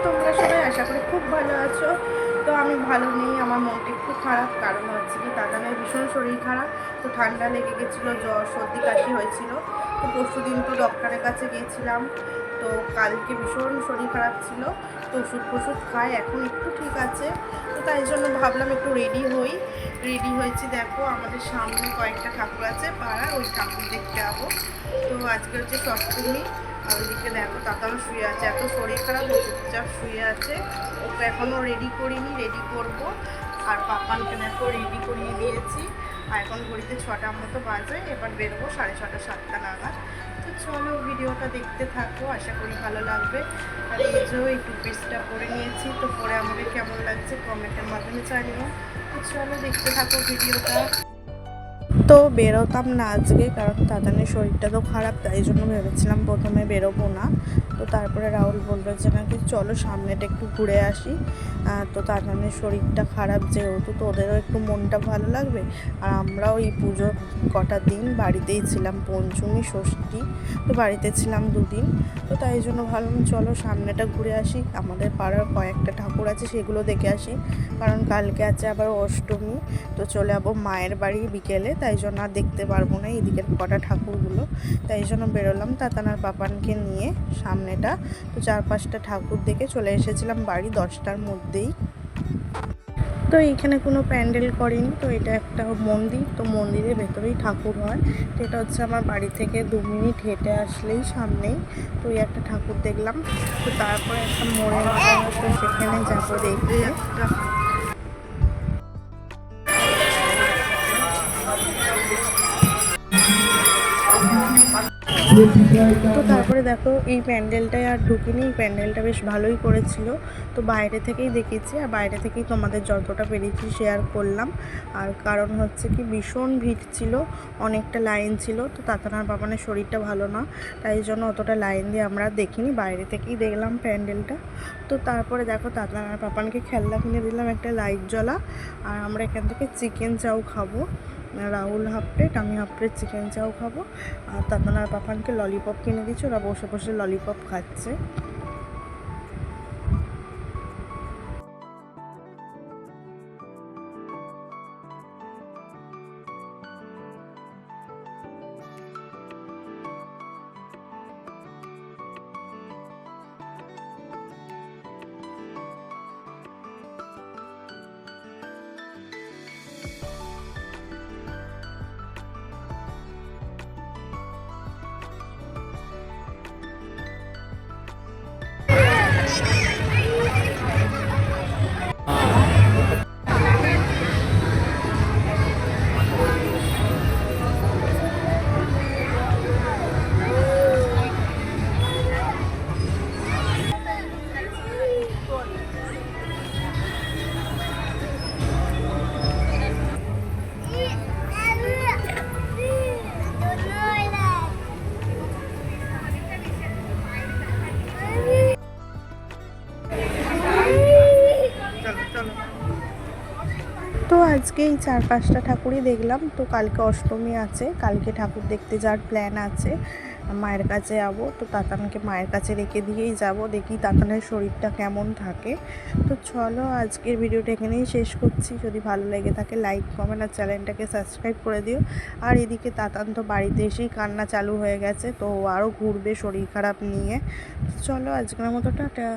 তোমরা সবাই? আশা করি খুব ভালো আছো। তো আমি ভালো নেই, আমার মনটা একটু খারাপ। কারণ হচ্ছে কি, দাদানের ভীষণ শরীর খারাপ। তো ঠান্ডা লেগে গেছিলো, জ্বর সর্দি কাশি হয়েছিল। তো পরশু দিন তো ডক্টরের কাছে গিয়েছিলাম। তো কালকে ভীষণ শরীর খারাপ ছিল। তো ওষুধ ফষুধ খায়, এখন একটু ঠিক আছে। তো তাই জন্য ভাবলাম একটু রেডি হই। রেডি হয়েছি, দেখো আমাদের সামনে কয়েকটা ঠাকুর আছে পাড়ার, ওই ঠাকুর দেখতে যাবো। তো আজকে হচ্ছে সপ্তমী। আর ওইদিকে দেখো তাতাও শুয়ে আছে, এত শরীর খারাপ, ও চুপচাপ শুয়ে আছে। ওকে এখনও রেডি করিনি, রেডি করব। আর পাপানকে দেখো রেডি করিয়ে দিয়েছি। আর এখন ঘড়িতে 6টার মতো বাজে, এবার বেরোবো 6:30 7টা নাগাদ। তো চলো ভিডিওটা দেখতে থাকো, আশা করি ভালো লাগবে। আর এই যে এই টু পিসটা পরে নিয়েছি, তো পরে আমাকে কেমন লাগছে কমেন্টের মাধ্যমে জানিও। তো চলো দেখতে থাকো ভিডিওটা। তো বেরোতাম না আজকে, কারণ দাদানের শরীরটা তো খারাপ, তাই জন্য ভেবেছিলাম প্রথমে বেরোবো না। তো তারপরে রাহুল বললো যে নাকি চলো সামনেটা একটু ঘুরে আসি। তো দাদানের শরীরটা খারাপ যেহেতু, তো ওদেরও একটু মনটা ভালো লাগবে। আর আমরাও এই পুজোর কটা দিন বাড়িতেই ছিলাম, পঞ্চমী ষষ্ঠী, তো বাড়িতে ছিলাম 2 দিন। তো তাই জন্য ভাবলাম চলো সামনেটা ঘুরে আসি, আমাদের পাড়ার কয়েকটা ঠাকুর আছে সেগুলো দেখে আসি। কারণ কালকে আছে আবার অষ্টমী। তো চলে যাবো মায়ের বাড়ি বিকেলে, তাই জন্য আর দেখতে পারবো না এদিকের কটা ঠাকুরগুলো। তাই জন্য বেরোলাম তাতানার পাপানকে নিয়ে সামনেটা। তো 4-5টা ঠাকুর দেখে চলে এসেছিলাম বাড়ি 10টার মধ্যেই। তো এইখানে কোনো প্যান্ডেল করেনি, তো এটা একটা মন্দির, তো মন্দিরের ভেতরেই ঠাকুর হয়। তো এটা হচ্ছে আমার বাড়ি থেকে 2 মিনিট হেঁটে আসলেই সামনেই। তো এই একটা ঠাকুর দেখলাম। তো তারপরে একটা মোড়ের মতো, তো সেখানে যাবো দেখতে। তো তারপরে দেখো এই প্যান্ডেলটায় আর ঢুকিনি, এই প্যান্ডেলটা বেশ ভালোই করেছিল। তো বাইরে থেকেই দেখেছি, আর বাইরে থেকেই তোমাদের যতটা পেরেছি শেয়ার করলাম। আর কারণ হচ্ছে কি, ভীষণ ভিড় ছিল, অনেকটা লাইন ছিল। তো তাতানার বাবানের শরীরটা ভালো না, তাই জন্য অতটা লাইন দিয়ে আমরা দেখিনি, বাইরে থেকেই দেখলাম প্যান্ডেলটা। তো তারপরে দেখো তাতানার পাপানকে খেলনা কিনে দিলাম, একটা লাইট জ্বলা। আর আমরা এখান থেকে চিকেন চাউ খাবো। রাহুল হাফ প্লেট, আমি হাফ প্লেট চিকেন চাউ খাবো। আর তাতানার পাপানকে ললিপপ কিনে দিচ্ছে, ওরা বসে বসে ললিপপ খাচ্ছে। তো আজকে এই 4-5টা ঠাকুরই দেখলাম। তো কালকে অষ্টমী আছে, কালকে ঠাকুর দেখতে যাওয়ার প্ল্যান আছে, মায়ের কাছে যাবো। তো তাতানকে মায়ের কাছে রেখে দিয়েই যাব, দেখি তাতানের শরীরটা কেমন থাকে। তো চলো আজকের ভিডিওটা এখানেই শেষ করছি। যদি ভালো লেগে থাকে লাইক কমেন্ট আর চ্যানেলটাকে সাবস্ক্রাইব করে দিও। আর এদিকে তাতান তো বাড়িতে এসেই কান্না চালু হয়ে গেছে, তো আরও ঘুরবে শরীর খারাপ নিয়ে। চলো আজকের মতো টাটা।